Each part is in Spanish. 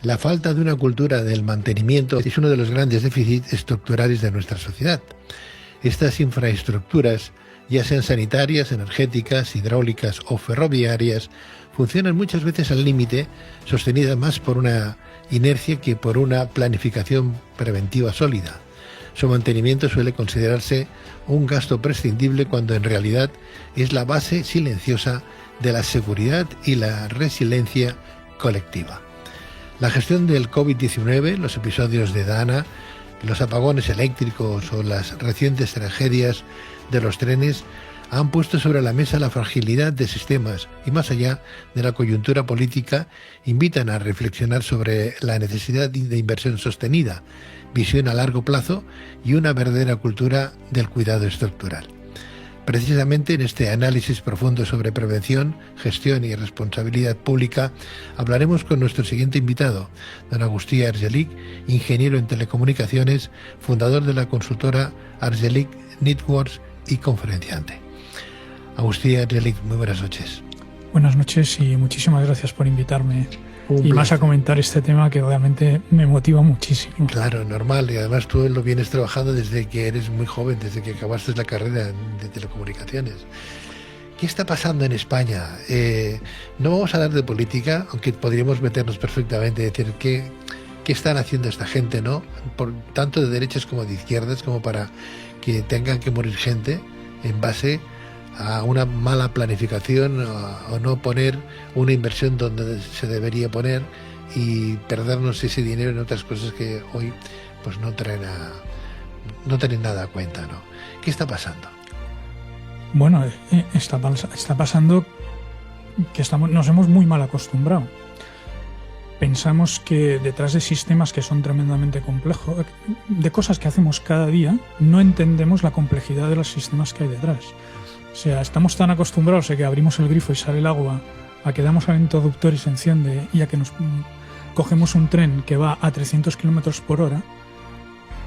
La falta de una cultura del mantenimiento es uno de los grandes déficits estructurales de nuestra sociedad. Estas infraestructuras, ya sean sanitarias, energéticas, hidráulicas o ferroviarias, funcionan muchas veces al límite, sostenidas más por una inercia que por una planificación preventiva sólida. Su mantenimiento suele considerarse un gasto prescindible cuando en realidad es la base silenciosa de la seguridad y la resiliencia colectiva. La gestión del COVID-19, los episodios de Dana, los apagones eléctricos o las recientes tragedias de los trenes han puesto sobre la mesa la fragilidad de sistemas y, más allá de la coyuntura política, invitan a reflexionar sobre la necesidad de inversión sostenida, visión a largo plazo y una verdadera cultura del cuidado estructural. Precisamente en este análisis profundo sobre prevención, gestión y responsabilidad pública hablaremos con nuestro siguiente invitado, don Agustí Argelich, ingeniero en telecomunicaciones, fundador de la consultora Argelich Networks y conferenciante. Agustí Argelich, muy buenas noches. Buenas noches y muchísimas gracias por invitarme. Y más a comentar este tema que realmente me motiva muchísimo. Claro, normal. Y además tú lo vienes trabajando desde que eres muy joven, desde que acabaste la carrera de telecomunicaciones. ¿Qué está pasando en España? No vamos a hablar de política, aunque podríamos meternos perfectamente y decir qué están haciendo esta gente, ¿no? Tanto de derechas como de izquierdas, como para que tengan que morir gente en base a una mala planificación o no poner una inversión donde se debería poner y perdernos ese dinero en otras cosas que hoy pues no traen nada a cuenta, ¿no? ¿Qué está pasando? Bueno, está pasando que nos hemos muy mal acostumbrado. Pensamos que detrás de sistemas que son tremendamente complejos, de cosas que hacemos cada día, no entendemos la complejidad de los sistemas que hay detrás. O sea, estamos tan acostumbrados a que abrimos el grifo y sale el agua, a que damos al interruptor y se enciende, y a que nos cogemos un tren que va a 300 kilómetros por hora,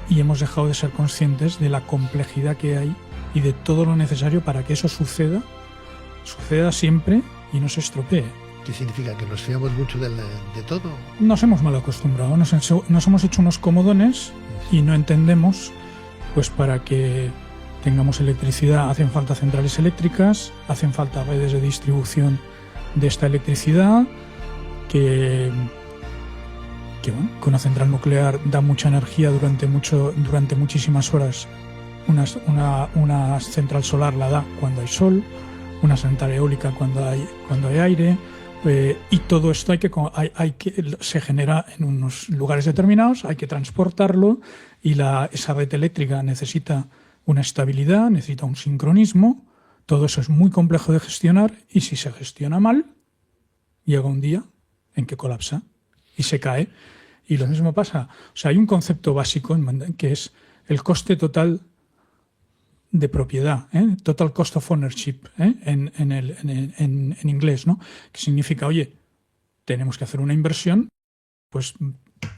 y hemos dejado de ser conscientes de la complejidad que hay y de todo lo necesario para que eso suceda siempre y no se estropee. ¿Qué significa? ¿Que nos fiamos mucho de todo? Nos hemos mal acostumbrado, nos hemos hecho unos comodones y no entendemos, pues para que tengamos electricidad hacen falta centrales eléctricas, hacen falta redes de distribución de esta electricidad, que una central nuclear da mucha energía durante muchísimas horas. Una central solar la da cuando hay sol, una central eólica cuando hay aire, y todo esto se genera en unos lugares determinados, hay que transportarlo y esa red eléctrica necesita una estabilidad, necesita un sincronismo. Todo eso es muy complejo de gestionar y si se gestiona mal, llega un día en que colapsa y se cae. Y lo mismo pasa. O sea, hay un concepto básico que es el coste total de propiedad, total cost of ownership, en inglés, ¿no? Que significa, oye, tenemos que hacer una inversión, pues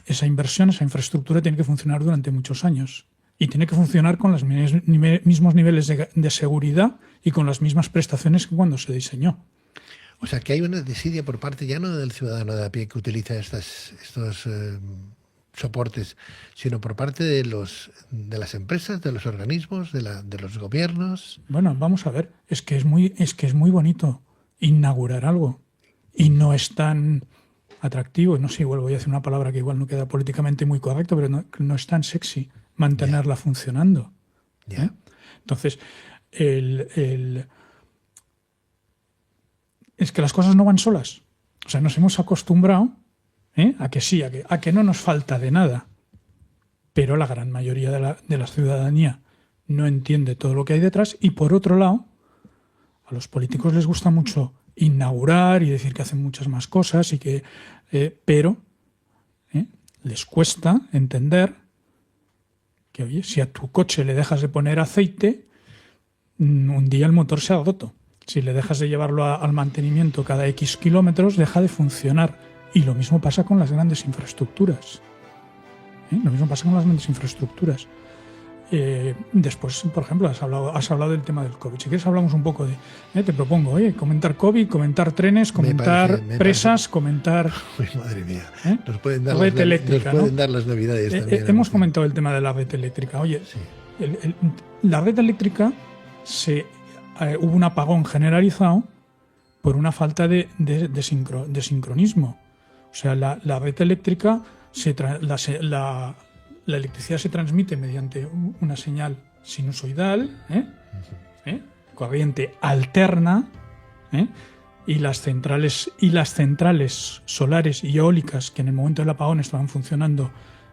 esa infraestructura tiene que funcionar durante muchos años. Y tiene que funcionar con los mismos niveles de seguridad y con las mismas prestaciones que cuando se diseñó. O sea, que hay una desidia por parte ya no del ciudadano de a pie que utiliza estos soportes, sino por parte de las empresas, de los organismos, de los gobiernos. Bueno, vamos a ver, es que es muy bonito inaugurar algo y no es tan atractivo. No sé, igual voy a decir una palabra que igual no queda políticamente muy correcta, pero no es tan sexy mantenerla funcionando. Entonces, es que las cosas no van solas. O sea, nos hemos acostumbrado a que sí, a que no nos falta de nada. Pero la gran mayoría de la ciudadanía no entiende todo lo que hay detrás. Y por otro lado, a los políticos les gusta mucho inaugurar y decir que hacen muchas más cosas, pero les cuesta entender que, oye, si a tu coche le dejas de poner aceite, un día el motor se ha roto. Si le dejas de llevarlo al mantenimiento cada X kilómetros, deja de funcionar. Y lo mismo pasa con las grandes infraestructuras. Después, por ejemplo, has hablado del tema del COVID. Si quieres hablamos un poco te propongo, comentar COVID, comentar trenes, comentar presas, comentar... Uy, madre mía. Nos pueden dar red eléctrica, nos pueden dar las novedades también. Hemos comentado el tema de la red eléctrica. Oye, sí. La red eléctrica hubo un apagón generalizado por una falta de sincronismo. O sea, la red eléctrica, la electricidad se transmite mediante una señal sinusoidal, corriente alterna, y las centrales solares y eólicas que en el momento del apagón estaban funcionando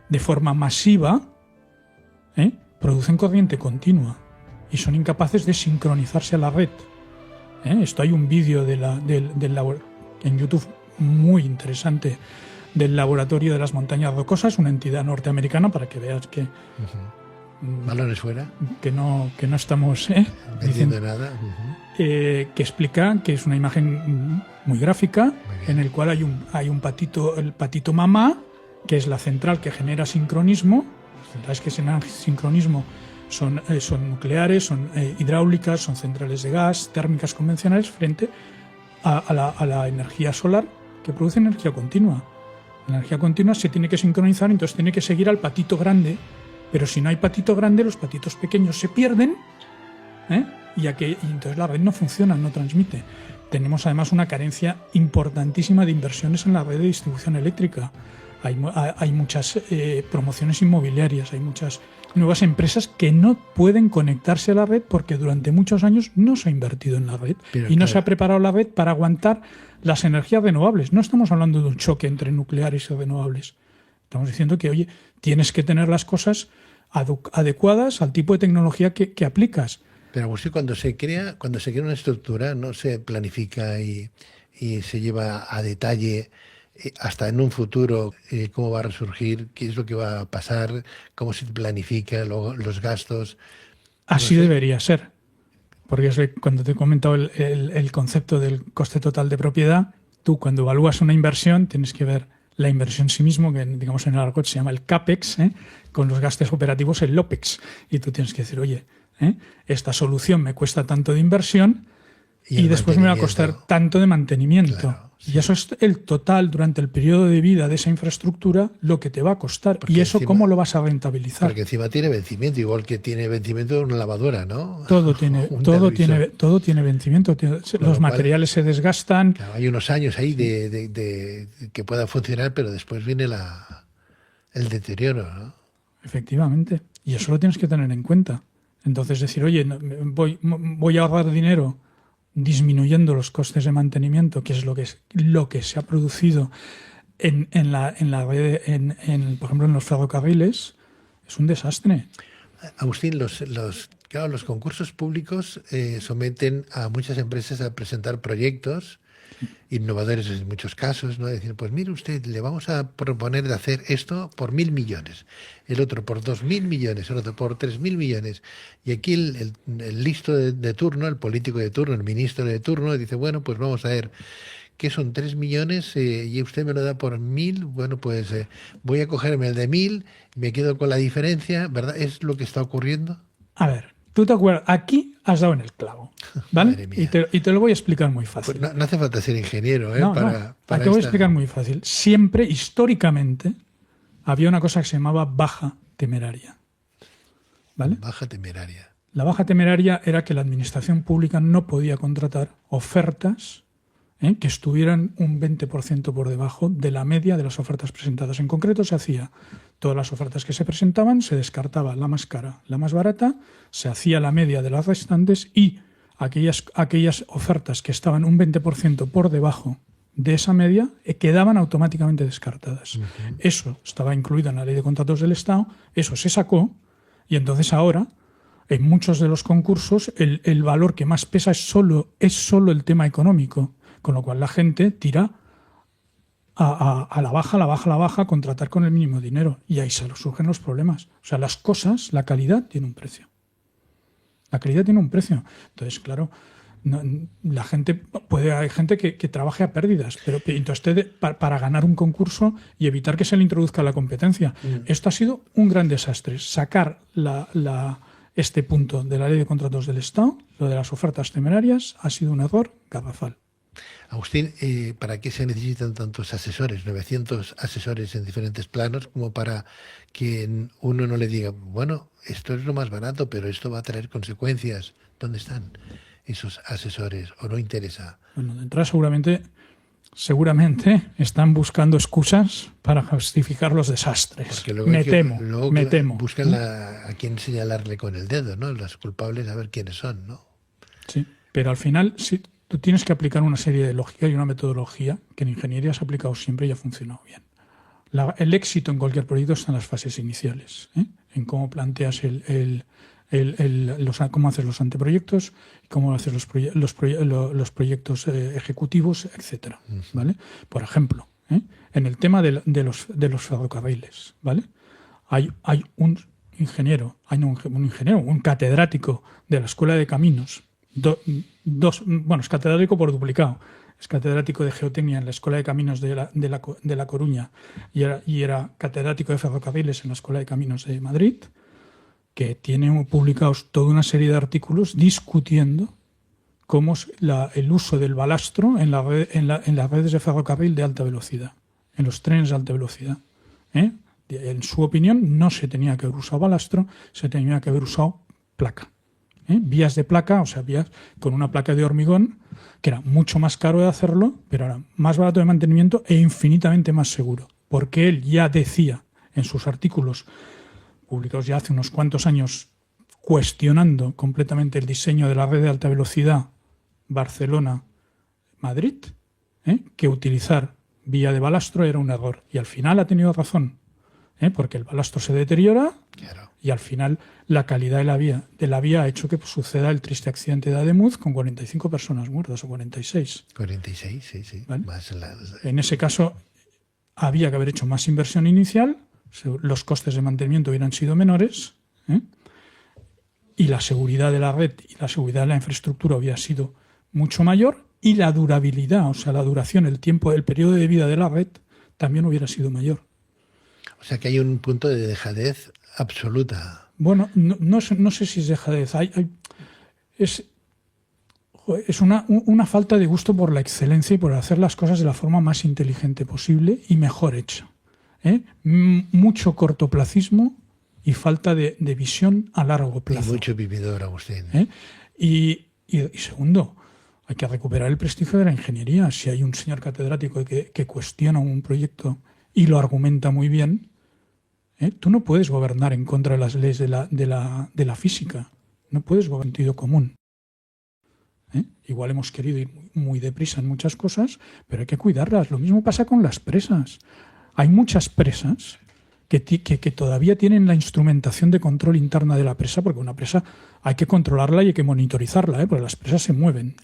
de forma masiva, producen corriente continua y son incapaces de sincronizarse a la red. Esto hay un vídeo en YouTube muy interesante del Laboratorio de las Montañas Rocosas, una entidad norteamericana, para que veas que... Balones fuera. Que no estamos diciendo nada. Que explica que es una imagen muy gráfica, en el cual hay un patito, el patito mamá, que es la central que genera sincronismo. Las centrales que generan sincronismo son nucleares, son hidráulicas, son centrales de gas, térmicas convencionales, frente a la energía solar, que produce energía continua. La energía continua se tiene que sincronizar, entonces tiene que seguir al patito grande, pero si no hay patito grande, los patitos pequeños se pierden, y entonces la red no funciona, no transmite. Tenemos además una carencia importantísima de inversiones en la red de distribución eléctrica. Hay muchas promociones inmobiliarias, hay muchas nuevas empresas que no pueden conectarse a la red porque durante muchos años no se ha invertido en la red y no se ha preparado la red para aguantar las energías renovables. No estamos hablando de un choque entre nucleares y renovables. Estamos diciendo que, oye, tienes que tener las cosas adecuadas al tipo de tecnología que aplicas. Pero Agustín, cuando se crea una estructura, no se planifica y se lleva a detalle hasta en un futuro cómo va a resurgir, qué es lo que va a pasar, cómo se planifica los gastos. Así debería ser. Porque cuando te he comentado el concepto del coste total de propiedad, tú cuando evalúas una inversión tienes que ver la inversión en sí mismo, que digamos en el argot se llama el CAPEX, con los gastos operativos el OPEX. Y tú tienes que decir, oye, esta solución me cuesta tanto de inversión y después me va a costar tanto de mantenimiento. Claro, sí. Y eso es el total durante el periodo de vida de esa infraestructura, lo que te va a costar. Porque y eso, encima, ¿cómo lo vas a rentabilizar? Porque encima tiene vencimiento, igual que tiene vencimiento una lavadora, ¿no? Todo tiene vencimiento. Los materiales se desgastan. Claro, hay unos años ahí de que pueda funcionar, pero después viene el deterioro, ¿no? Efectivamente. Y eso lo tienes que tener en cuenta. Entonces decir, oye, voy a ahorrar dinero disminuyendo los costes de mantenimiento, que es lo que se ha producido en la red, por ejemplo, en los ferrocarriles, es un desastre. Agustín, los concursos públicos someten a muchas empresas a presentar proyectos innovadores en muchos casos, ¿no? Decir, pues mire usted, le vamos a proponer de hacer esto por 1.000 millones, el otro por 2.000 millones, el otro por 3.000 millones. Y aquí el listo de turno, el político de turno, el ministro de turno, dice, bueno, pues vamos a ver, ¿qué son 3 millones? Y usted me lo da por 1.000, bueno, pues voy a cogerme el de 1.000, me quedo con la diferencia, ¿verdad? ¿Es lo que está ocurriendo? A ver, tú te acuerdas, aquí has dado en el clavo, ¿vale? Y te lo voy a explicar muy fácil. Pues no hace falta ser ingeniero, ¿eh? No, te voy a explicar muy fácil. Siempre, históricamente, había una cosa que se llamaba baja temeraria, ¿vale? Baja temeraria. La baja temeraria era que la administración pública no podía contratar ofertas que estuvieran un 20% por debajo de la media de las ofertas presentadas. En concreto, se hacía todas las ofertas que se presentaban, se descartaba la más cara, la más barata, se hacía la media de las restantes y aquellas ofertas que estaban un 20% por debajo de esa media quedaban automáticamente descartadas. Uh-huh. Eso estaba incluido en la Ley de Contratos del Estado, eso se sacó y entonces ahora en muchos de los concursos el valor que más pesa es solo el tema económico. Con lo cual la gente tira a la baja, a contratar con el mínimo dinero. Y ahí surgen los problemas. O sea, las cosas, la calidad tiene un precio. La calidad tiene un precio. Entonces, claro, Hay gente que trabaje a pérdidas, pero entonces para ganar un concurso y evitar que se le introduzca la competencia. Esto ha sido un gran desastre. Sacar este punto de la ley de contratos del Estado, lo de las ofertas temerarias, ha sido un error garrafal. Agustín, ¿para qué se necesitan tantos asesores, 900 asesores en diferentes planos, como para que uno no le diga, bueno, esto es lo más barato, pero esto va a traer consecuencias? ¿Dónde están esos asesores? ¿O no interesa? Bueno, de entrada seguramente están buscando excusas para justificar los desastres. Luego me temo. Buscan a quién señalarle con el dedo, ¿no? Los culpables, a ver quiénes son, ¿no? Sí, pero al final sí, tú tienes que aplicar una serie de lógica y una metodología que en ingeniería se ha aplicado siempre y ha funcionado bien. El éxito en cualquier proyecto está en las fases iniciales, en cómo planteas cómo haces los anteproyectos, cómo haces los proyectos ejecutivos, etcétera, ¿vale? Por ejemplo, en el tema de los ferrocarriles, ¿vale? Hay un catedrático de la Escuela de Caminos, es catedrático por duplicado. Es catedrático de Geotecnia en la Escuela de Caminos de La Coruña y era catedrático de ferrocarriles en la Escuela de Caminos de Madrid, que tiene publicados toda una serie de artículos discutiendo cómo es el uso del balastro en las redes de ferrocarril de alta velocidad, en los trenes de alta velocidad. En su opinión, no se tenía que haber usado balastro, se tenía que haber usado placa. Vías de placa, o sea, vías con una placa de hormigón, que era mucho más caro de hacerlo, pero era más barato de mantenimiento e infinitamente más seguro. Porque él ya decía en sus artículos, publicados ya hace unos cuantos años, cuestionando completamente el diseño de la red de alta velocidad Barcelona-Madrid, que utilizar vía de balastro era un error. Y al final ha tenido razón, porque el balastro se deteriora. Claro. Y al final la calidad de la vía ha hecho que suceda el triste accidente de Ademuz con 45 personas muertas o 46. 46, sí. ¿Vale? En ese caso había que haber hecho más inversión inicial, los costes de mantenimiento hubieran sido menores, y la seguridad de la red y la seguridad de la infraestructura hubiera sido mucho mayor, y la durabilidad, o sea, la duración, el periodo de vida de la red también hubiera sido mayor. O sea que hay un punto de dejadez absoluta. Bueno, no sé si es dejadez. Es una falta de gusto por la excelencia y por hacer las cosas de la forma más inteligente posible y mejor hecha. Mucho cortoplacismo y falta de visión a largo plazo. Y mucho vividor, Agustín. Y segundo, hay que recuperar el prestigio de la ingeniería. Si hay un señor catedrático que cuestiona un proyecto y lo argumenta muy bien, tú no puedes gobernar en contra de las leyes de la física. No puedes gobernar en sentido común. Igual hemos querido ir muy deprisa en muchas cosas, pero hay que cuidarlas. Lo mismo pasa con las presas. Hay muchas presas que todavía tienen la instrumentación de control interna de la presa, porque una presa hay que controlarla y hay que monitorizarla, porque las presas se mueven.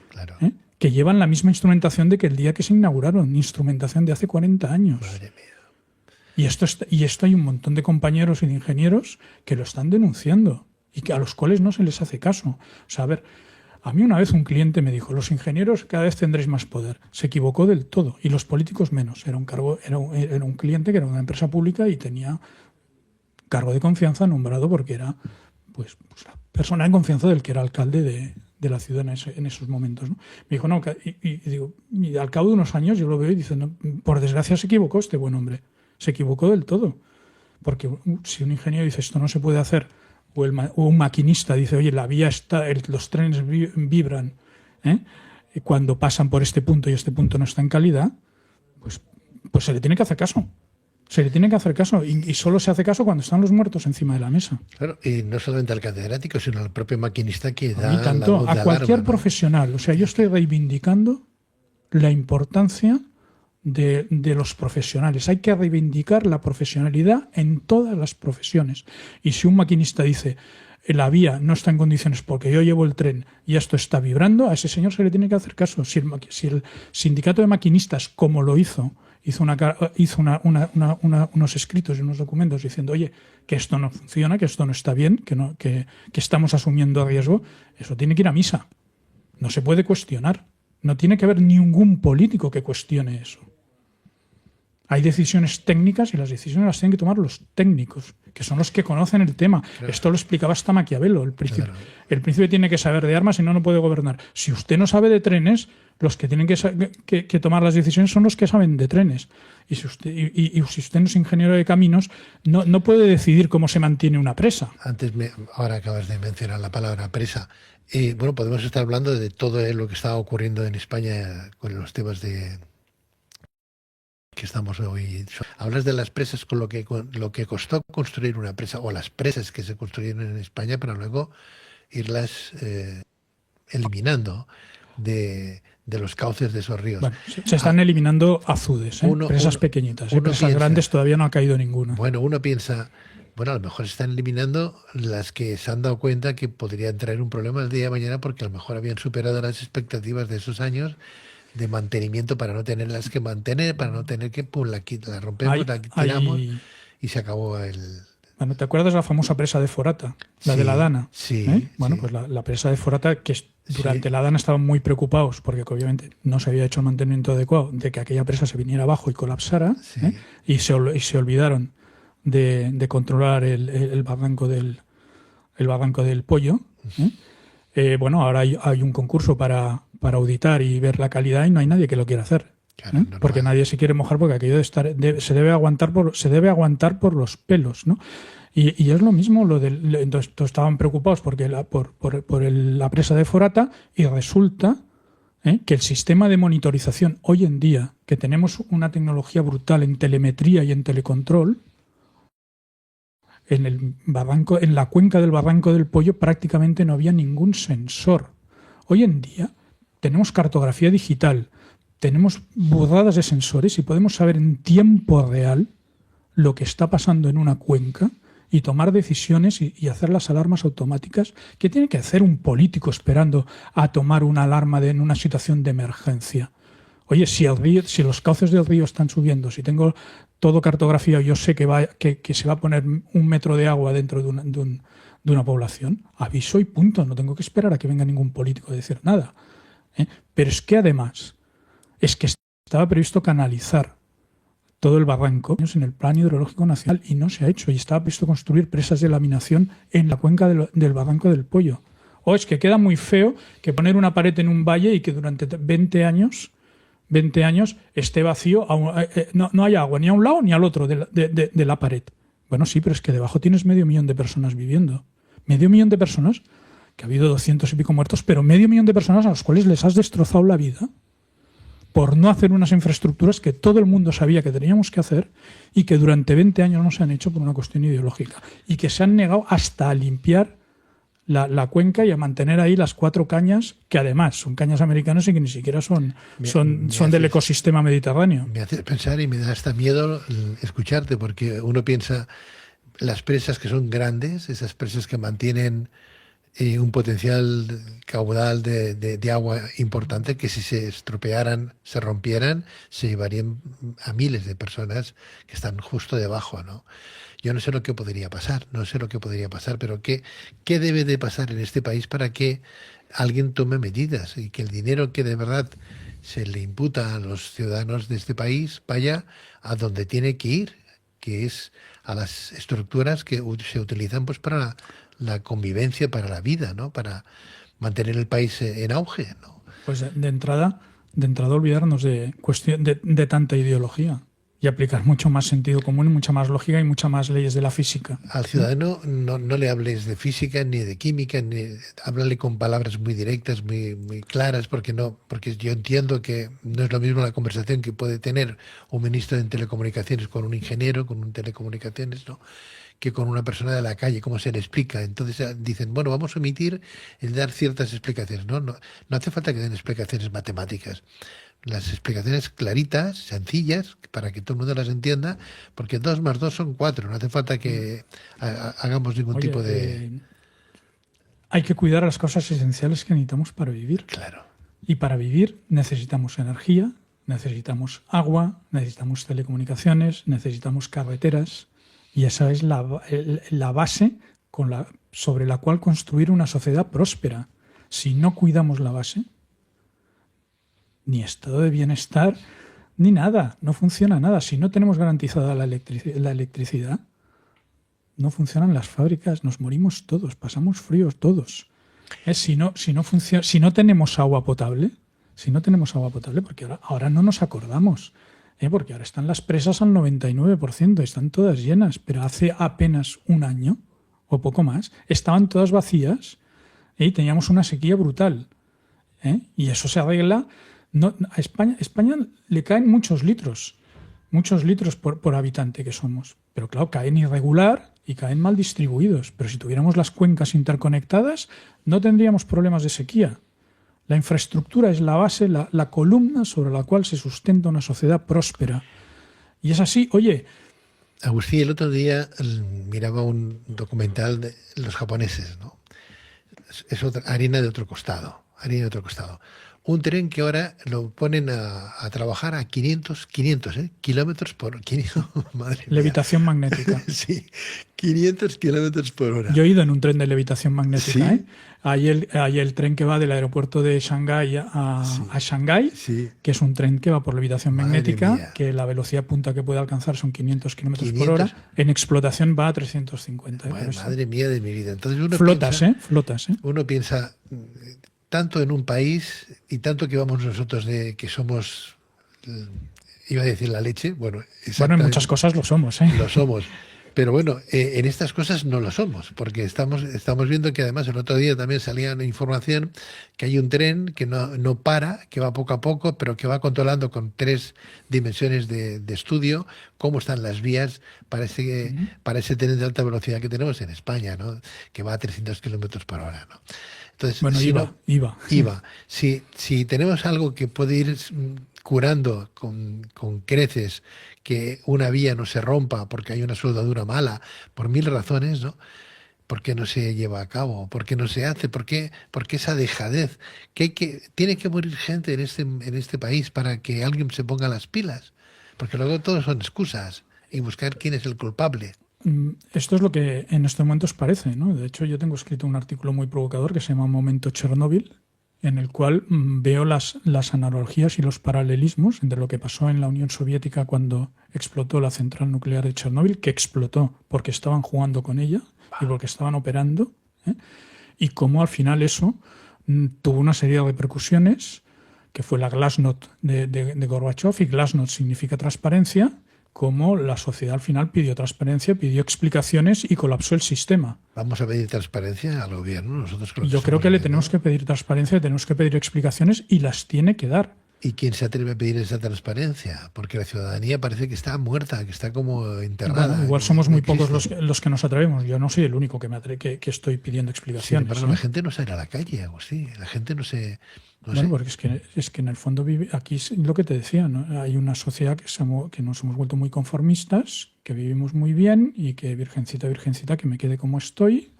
Claro. Que llevan la misma instrumentación de que el día que se inauguraron, instrumentación de hace 40 años. Madre mía. Y esto hay un montón de compañeros y de ingenieros que lo están denunciando y a los cuales no se les hace caso. O sea, a ver, a mí una vez un cliente me dijo, los ingenieros cada vez tendréis más poder. Se equivocó del todo y los políticos menos. Era un cliente que era una empresa pública y tenía cargo de confianza nombrado porque era pues la persona de confianza del que era alcalde de la ciudad en esos momentos, ¿no? Me dijo, no, y al cabo de unos años yo lo veo y dice, no, por desgracia se equivocó este buen hombre. Se equivocó del todo. Porque si un ingeniero dice esto no se puede hacer, o un maquinista dice, oye, la vía está, los trenes vibran cuando pasan por este punto y este punto no está en calidad, pues se le tiene que hacer caso. Se le tiene que hacer caso. Y solo se hace caso cuando están los muertos encima de la mesa. Claro, y no solamente al catedrático, sino al propio maquinista que da tanto, la voz de a cualquier alarma, ¿no? profesional. O sea, yo estoy reivindicando la importancia de los profesionales. Hay que reivindicar la profesionalidad en todas las profesiones. Y si un maquinista dice la vía no está en condiciones porque yo llevo el tren y esto está vibrando, a ese señor se le tiene que hacer caso. Si el sindicato de maquinistas, como lo hizo unos escritos y unos documentos diciendo, oye, que esto no funciona, que esto no está bien, que estamos asumiendo riesgo, eso tiene que ir a misa. No se puede cuestionar. No tiene que haber ningún político que cuestione eso. Hay decisiones técnicas y las decisiones las tienen que tomar los técnicos, que son los que conocen el tema. Claro. Esto lo explicaba hasta Maquiavelo. El príncipe tiene que saber de armas y no puede gobernar. Si usted no sabe de trenes, los que tienen que tomar las decisiones son los que saben de trenes. Y si usted no es ingeniero de caminos, no puede decidir cómo se mantiene una presa. Ahora acabas de mencionar la palabra presa. Bueno, podemos estar hablando de todo lo que está ocurriendo en España con los temas que estamos hoy. Hablas de las presas con lo que costó construir una presa, o las presas que se construyeron en España, para luego irlas eliminando de los cauces de esos ríos. Bueno, se están eliminando azudes, presas pequeñitas. Presas grandes todavía no ha caído ninguna. Bueno, uno piensa, bueno, a lo mejor se están eliminando las que se han dado cuenta que podrían traer un problema el día de mañana, porque a lo mejor habían superado las expectativas de esos años de mantenimiento, para no tenerlas que mantener, para no tener que la rompemos, la tiramos y se acabó el... Bueno, ¿te acuerdas de la famosa presa de Forata? La de la Dana. Sí. Bueno, pues la presa de Forata, que durante la Dana estaban muy preocupados porque obviamente no se había hecho el mantenimiento adecuado de que aquella presa se viniera abajo y colapsara, y se olvidaron de controlar el barranco del Pollo. Bueno, ahora hay un concurso para auditar y ver la calidad, y no hay nadie que lo quiera hacer. Claro, porque nadie se quiere mojar, porque aquello se debe aguantar por los pelos, ¿no? Y es lo mismo entonces estaban preocupados porque por la presa de Forata, y resulta que el sistema de monitorización hoy en día, que tenemos una tecnología brutal en telemetría y en telecontrol, en la cuenca del Barranco del Pollo prácticamente no había ningún sensor. Hoy en día tenemos cartografía digital, tenemos burradas de sensores, y podemos saber en tiempo real lo que está pasando en una cuenca y tomar decisiones y hacer las alarmas automáticas que tiene que hacer un político esperando a tomar una alarma en una situación de emergencia. Oye, si los cauces del río están subiendo, si tengo todo cartografiado, yo sé que se va a poner 1 metro de agua dentro de una población, aviso y punto. No tengo que esperar a que venga ningún político a decir nada. Pero es que además, estaba previsto canalizar todo el barranco en el Plan Hidrológico Nacional, y no se ha hecho. Y estaba previsto construir presas de laminación en la cuenca del Barranco del Pollo. Es que queda muy feo que poner una pared en un valle y que durante 20 años esté vacío, no haya agua ni a un lado ni al otro de la pared. Bueno, sí, pero es que debajo tienes 500.000 de personas viviendo. 500.000 de personas, que ha habido 200 y pico muertos, pero 500.000 de personas a las cuales les has destrozado la vida por no hacer unas infraestructuras que todo el mundo sabía que teníamos que hacer, y que durante 20 años no se han hecho por una cuestión ideológica, y que se han negado hasta a limpiar la cuenca y a mantener ahí las 4 cañas, que además son cañas americanas y que ni siquiera son del ecosistema mediterráneo. Me haces pensar, y me da hasta miedo escucharte, porque uno piensa las presas que son grandes, esas presas que mantienen un potencial caudal de agua importante, que si se estropearan, se rompieran, se llevarían a miles de personas que están justo debajo, ¿no? Yo no sé lo que podría pasar, pero ¿qué debe de pasar en este país para que alguien tome medidas y que el dinero que de verdad se le imputa a los ciudadanos de este país vaya a donde tiene que ir, que es a las estructuras que se utilizan pues para la convivencia, para la vida, ¿no? Para mantener el país en auge, ¿no? Pues de entrada olvidarnos de tanta ideología y aplicar mucho más sentido común, y mucha más lógica y muchas más leyes de la física. Al ciudadano no le hables de física ni de química, háblale con palabras muy directas, muy claras, porque yo entiendo que no es lo mismo la conversación que puede tener un ministro de telecomunicaciones con un ingeniero, con un telecomunicaciones, ¿no?, que con una persona de la calle, cómo se le explica. Entonces dicen, bueno, vamos a omitir el dar ciertas explicaciones. No hace falta que den explicaciones matemáticas. Las explicaciones claritas, sencillas, para que todo el mundo las entienda, porque 2 más 2 son 4. No hace falta que hagamos ningún tipo de... Hay que cuidar las cosas esenciales que necesitamos para vivir. Claro. Y para vivir necesitamos energía, necesitamos agua, necesitamos telecomunicaciones, necesitamos carreteras. Y esa es la base sobre la cual construir una sociedad próspera. Si no cuidamos la base, ni estado de bienestar, ni nada. No funciona nada. Si no tenemos garantizada la electricidad, no funcionan las fábricas, nos morimos todos, pasamos fríos todos. Si no tenemos agua potable, porque ahora no nos acordamos, porque ahora están las presas al 99%, están todas llenas, pero hace apenas un año o poco más estaban todas vacías y teníamos una sequía brutal. Y eso se arregla. A España le caen muchos litros por habitante que somos, pero claro, caen irregular y caen mal distribuidos. Pero si tuviéramos las cuencas interconectadas, no tendríamos problemas de sequía. La infraestructura es la base, la columna sobre la cual se sustenta una sociedad próspera. Y es así. Oye, Agustín, el otro día miraba un documental de los japoneses, ¿no? Es harina de otro costado. Un tren que ahora lo ponen a trabajar a 500 kilómetros por hora. Madre mía. Levitación magnética. Sí, 500 kilómetros por hora. Yo he ido en un tren de levitación magnética. ¿Sí? Hay el tren que va del aeropuerto de Shanghái a Shanghái, Sí. que es un tren que va por levitación Madre magnética, mía. que la velocidad punta que puede alcanzar son 500 kilómetros por hora. En explotación va a 350. Madre mía de mi vida. Entonces Flotas. Uno piensa tanto en un país y tanto que vamos nosotros de que somos, iba a decir la leche, Bueno, en muchas cosas lo somos, Lo somos. Pero bueno, en estas cosas no lo somos, porque estamos viendo que además el otro día también salía una información que hay un tren que no para, que va poco a poco, pero que va controlando con 3 dimensiones de estudio cómo están las vías para ese tren de alta velocidad que tenemos en España, ¿no? Que va a 300 kilómetros por hora, ¿no? Entonces, bueno, iba. Si tenemos algo que puede ir curando con creces que una vía no se rompa porque hay una soldadura mala, por 1000 razones, ¿no? ¿Por qué no se lleva a cabo? ¿Por qué no se hace? ¿Por qué esa dejadez? Tiene que morir gente en este país para que alguien se ponga las pilas, porque luego todos son excusas y buscar quién es el culpable. Esto es lo que en estos momentos parece, ¿no? De hecho, yo tengo escrito un artículo muy provocador que se llama Momento Chernóbil, en el cual veo las analogías y los paralelismos entre lo que pasó en la Unión Soviética cuando explotó la central nuclear de Chernóbil, que explotó porque estaban jugando con ella y porque estaban operando, y cómo al final eso tuvo una serie de repercusiones, que fue la Glasnost de Gorbachev, y Glasnost significa transparencia, cómo la sociedad al final pidió transparencia, pidió explicaciones y colapsó el sistema. Vamos a pedir transparencia al gobierno. Nosotros Yo creo que le tenemos que pedir transparencia, le tenemos que pedir explicaciones y las tiene que dar. ¿Y quién se atreve a pedir esa transparencia? Porque la ciudadanía parece que está muerta, que está como enterrada. Bueno, igual somos muy pocos los que nos atrevemos. Yo no soy el único que estoy pidiendo explicaciones. Sin embargo, la gente no sale a la calle, Agustín. La gente no se... Bueno, porque es que en el fondo aquí es lo que te decía, ¿no? Hay una sociedad que nos hemos vuelto muy conformistas, que vivimos muy bien y que virgencita, que me quede como estoy,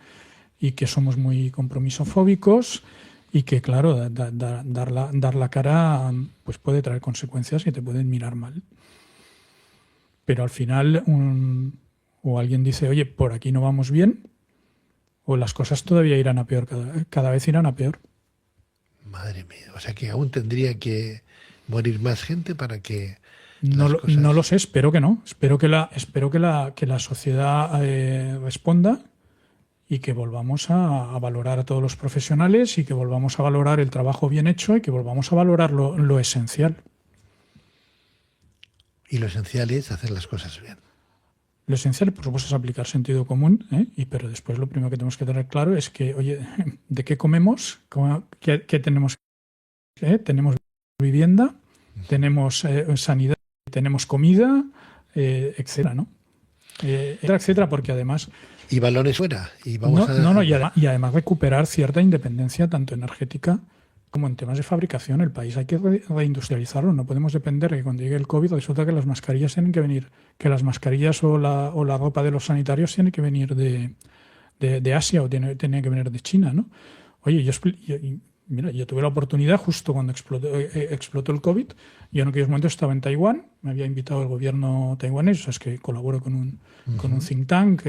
y que somos muy compromisofóbicos y que, claro, dar la cara pues puede traer consecuencias y te pueden mirar mal. Pero al final o alguien dice, oye, por aquí no vamos bien, o las cosas todavía irán a peor, cada vez irán a peor. Madre mía, o sea que aún tendría que morir más gente para que no lo sé, espero que no. Espero que la sociedad responda y que volvamos a valorar a todos los profesionales y que volvamos a valorar el trabajo bien hecho y que volvamos a valorar lo esencial. Y lo esencial es hacer las cosas bien. Lo esencial, por supuesto, es aplicar sentido común, pero después lo primero que tenemos que tener claro es que, oye, ¿de qué comemos? ¿Qué tenemos? Tenemos vivienda, tenemos sanidad, tenemos comida, etcétera, ¿no? Etcétera, porque además... Y balones fuera. Y y además recuperar cierta independencia tanto energética como en temas de fabricación. El país hay que reindustrializarlo. No podemos depender de que cuando llegue el COVID resulta que las mascarillas tienen que venir, que las mascarillas o la ropa de los sanitarios tienen que venir de Asia o tienen que venir de China, ¿no? Oye, yo tuve la oportunidad justo cuando explotó el COVID. Yo en aquellos momentos estaba en Taiwán, me había invitado el gobierno taiwanés, o sea, es que colaboro con un think tank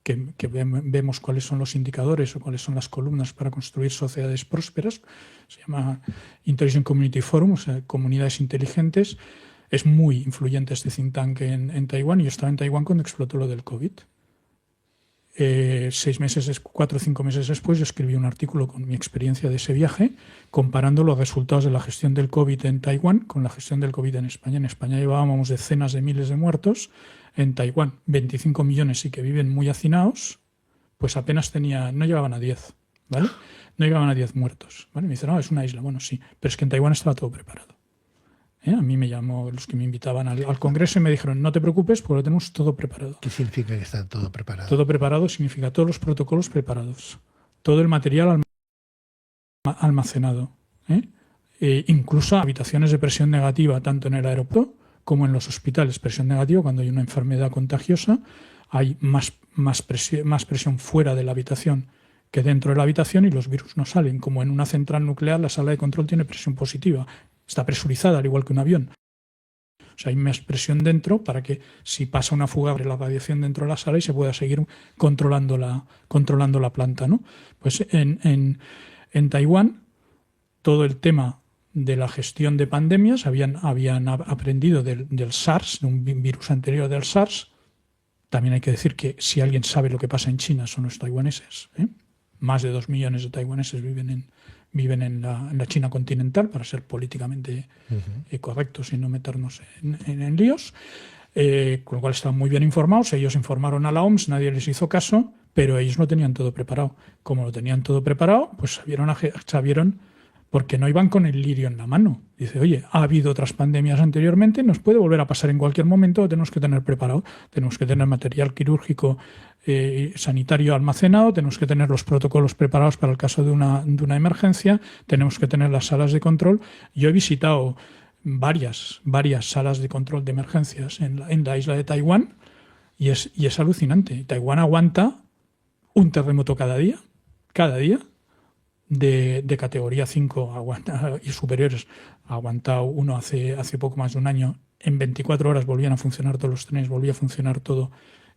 que vemos cuáles son los indicadores o cuáles son las columnas para construir sociedades prósperas. Se llama Intelligent Community Forum, o sea, comunidades inteligentes. Es muy influyente este think tank en Taiwán, y yo estaba en Taiwán cuando explotó lo del COVID. 4 o 5 meses después yo escribí un artículo con mi experiencia de ese viaje, comparando los resultados de la gestión del COVID en Taiwán con la gestión del COVID en España. En España llevábamos decenas de miles de muertos, en Taiwán 25 millones y que viven muy hacinados, pues apenas no llegaban a 10, ¿vale? No llegaban a 10 muertos, ¿vale? Me dicen, no, es una isla. Bueno, sí, pero es que en Taiwán estaba todo preparado. A mí me llamó los que me invitaban al Congreso y me dijeron, no te preocupes porque lo tenemos todo preparado. ¿Qué significa que está todo preparado? Todo preparado significa todos los protocolos preparados, todo el material almacenado, incluso habitaciones de presión negativa, tanto en el aeropuerto como en los hospitales. Presión negativa, cuando hay una enfermedad contagiosa, hay más presión fuera de la habitación que dentro de la habitación y los virus no salen. Como en una central nuclear, la sala de control tiene presión positiva. Está presurizada, al igual que un avión. O sea, hay más presión dentro para que si pasa una fuga abre la radiación dentro de la sala y se pueda seguir controlando la planta, ¿no? Pues en Taiwán todo el tema de la gestión de pandemias habían aprendido del SARS, de un virus anterior del SARS. También hay que decir que si alguien sabe lo que pasa en China son los taiwaneses. Más de 2 millones de taiwaneses viven en la China continental, para ser políticamente correctos y no meternos en líos, con lo cual estaban muy bien informados. Ellos informaron a la OMS, nadie les hizo caso, pero ellos no tenían todo preparado. Como lo tenían todo preparado, pues sabieron porque no iban con el lirio en la mano. Dice, oye, ha habido otras pandemias anteriormente, nos puede volver a pasar en cualquier momento, tenemos que tener preparado, tenemos que tener material quirúrgico sanitario almacenado, tenemos que tener los protocolos preparados para el caso de una emergencia, tenemos que tener las salas de control. Yo he visitado varias salas de control de emergencias en la isla de Taiwán y es alucinante. Taiwán aguanta un terremoto cada día, de categoría 5 y superiores. Ha aguantado uno hace poco más de un año. En 24 horas volvían a funcionar todos los trenes, volvía a funcionar todo,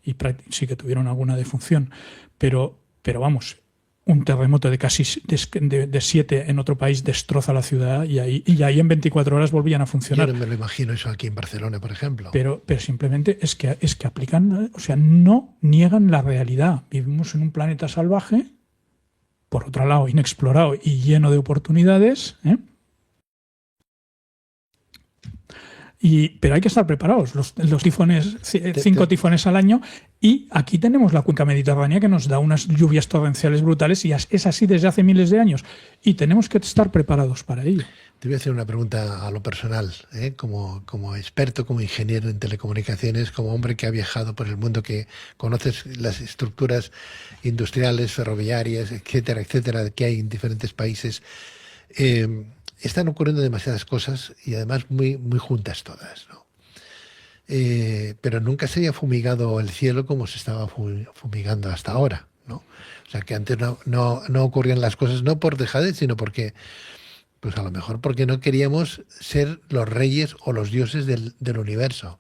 y sí que tuvieron alguna defunción. Pero vamos, un terremoto de casi de 7 en otro país destroza la ciudad y ahí en 24 horas volvían a funcionar. Yo no me lo imagino eso aquí en Barcelona, por ejemplo. Pero simplemente es que aplican, o sea, no niegan la realidad. Vivimos en un planeta salvaje, por otro lado, inexplorado y lleno de oportunidades, pero hay que estar preparados. Los tifones, 5 tifones al año, y aquí tenemos la cuenca mediterránea que nos da unas lluvias torrenciales brutales y es así desde hace miles de años y tenemos que estar preparados para ello. Te voy a hacer una pregunta a lo personal, como experto, como ingeniero en telecomunicaciones, como hombre que ha viajado por el mundo, que conoces las estructuras industriales, ferroviarias, etcétera, etcétera, que hay en diferentes países. Están ocurriendo demasiadas cosas y además muy, muy juntas todas, ¿no? Pero nunca se haya fumigado el cielo como se estaba fumigando hasta ahora, ¿no? O sea, que antes no ocurrían las cosas, no por dejadez, sino porque, pues a lo mejor porque no queríamos ser los reyes o los dioses del universo.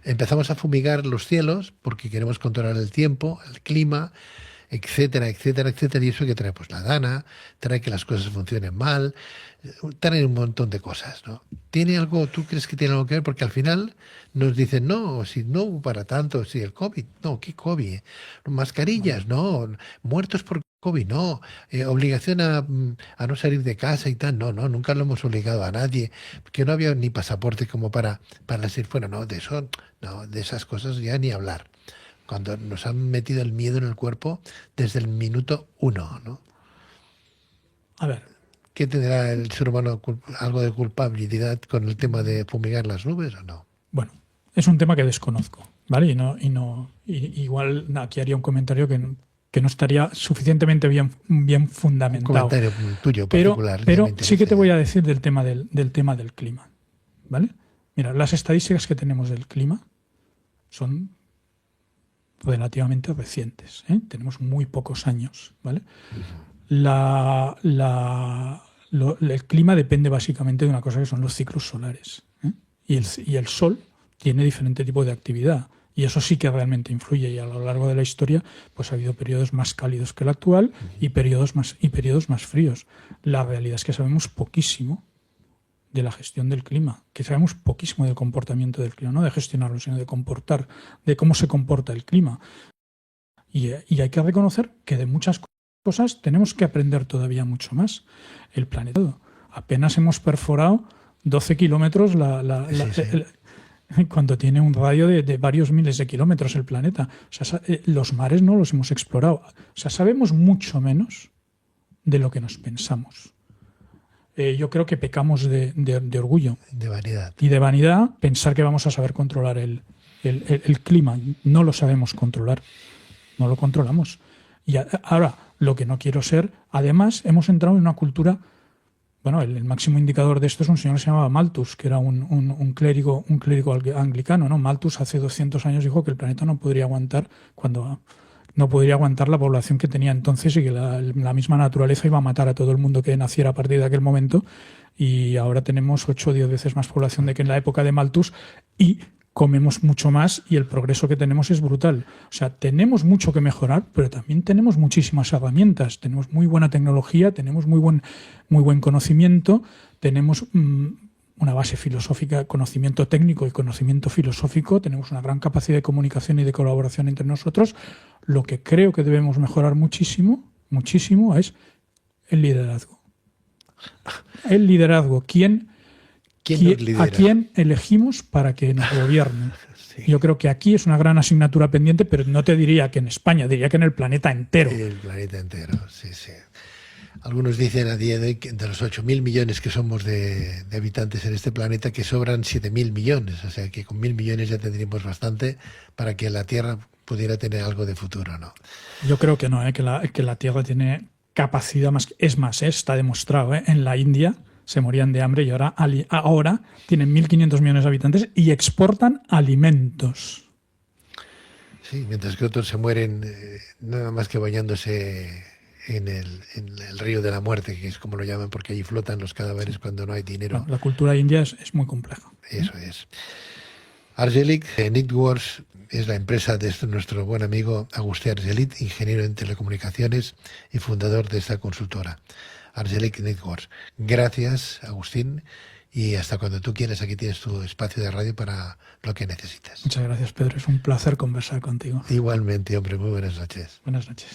Empezamos a fumigar los cielos porque queremos controlar el tiempo, el clima, etcétera, etcétera, etcétera. Y eso que trae, pues la gana, trae que las cosas funcionen mal, trae un montón de cosas, ¿no? ¿Tiene algo, tú crees que tiene algo que ver? Porque al final nos dicen, no, si no para tanto, si el COVID, no, ¿qué COVID? Mascarillas, no, muertos por COVID, no, obligación a no salir de casa y tal, no, nunca lo hemos obligado a nadie, porque no había ni pasaporte como para salir fuera, no, de eso, no, de esas cosas ya ni hablar. Cuando nos han metido el miedo en el cuerpo desde el minuto 1, ¿no? A ver. ¿Qué tendrá el ser humano algo de culpabilidad con el tema de fumigar las nubes o no? Bueno, es un tema que desconozco, ¿vale? Igual aquí haría un comentario que no estaría suficientemente bien fundamentado. Un comentario tuyo particular. Pero sí que te voy a decir del tema del clima, ¿vale? Mira, las estadísticas que tenemos del clima son relativamente recientes, ¿eh? Tenemos muy pocos años, ¿vale? El clima depende básicamente de una cosa que son los ciclos solares, ¿eh? Y el Sol tiene diferente tipo de actividad Y eso sí que realmente influye, y a lo largo de la historia pues ha habido periodos más cálidos que el actual y periodos más fríos. La realidad es que sabemos poquísimo de la gestión del clima, que sabemos poquísimo del comportamiento del clima, no de gestionarlo, sino de cómo se comporta el clima. Y hay que reconocer que de muchas cosas tenemos que aprender todavía mucho más. El planeta, apenas hemos perforado 12 kilómetros cuando tiene un radio de varios miles de kilómetros el planeta. O sea, los mares no los hemos explorado. O sea, sabemos mucho menos de lo que nos pensamos. Yo creo que pecamos de orgullo. De vanidad. Y de vanidad pensar que vamos a saber controlar el clima. No lo sabemos controlar. No lo controlamos. Y ahora, lo que no quiero ser... Además, hemos entrado en una cultura... Bueno, el máximo indicador de esto es un señor que se llamaba Malthus, que era un clérigo anglicano, ¿no? Malthus hace 200 años dijo que el planeta no podría aguantar la población que tenía entonces, y que la misma naturaleza iba a matar a todo el mundo que naciera a partir de aquel momento, y ahora tenemos 8 o 10 veces más población de que en la época de Malthus, y comemos mucho más, y el progreso que tenemos es brutal. O sea, tenemos mucho que mejorar, pero también tenemos muchísimas herramientas, tenemos muy buena tecnología, tenemos muy buen conocimiento, tenemos una base filosófica, conocimiento técnico y conocimiento filosófico, tenemos una gran capacidad de comunicación y de colaboración entre nosotros. Lo que creo que debemos mejorar muchísimo es el liderazgo. El liderazgo, ¿a quién elegimos para que nos gobierne? Sí. Yo creo que aquí es una gran asignatura pendiente, pero no te diría que en España, diría que en el planeta entero. El planeta entero, sí, sí. Algunos dicen a día de hoy que de los 8.000 millones que somos de habitantes en este planeta, que sobran 7.000 millones. O sea que con 1.000 millones ya tendríamos bastante para que la Tierra pudiera tener algo de futuro, ¿no? Yo creo que no, que la Tierra tiene capacidad más. Es más, está demostrado, en la India se morían de hambre y ahora tienen 1.500 millones de habitantes y exportan alimentos. Sí, mientras que otros se mueren nada más que bañándose en el río de la muerte, que es como lo llaman, porque allí flotan los cadáveres cuando no hay dinero. Bueno, la cultura india es muy compleja. Eso es. Argelik Networks es la empresa de nuestro buen amigo Agustí Argelik, ingeniero en telecomunicaciones y fundador de esta consultora, Argelik Networks. Gracias, Agustín, y hasta cuando tú quieras, aquí tienes tu espacio de radio para lo que necesites. Muchas gracias, Pedro. Es un placer conversar contigo. Igualmente, hombre. Muy buenas noches. Buenas noches.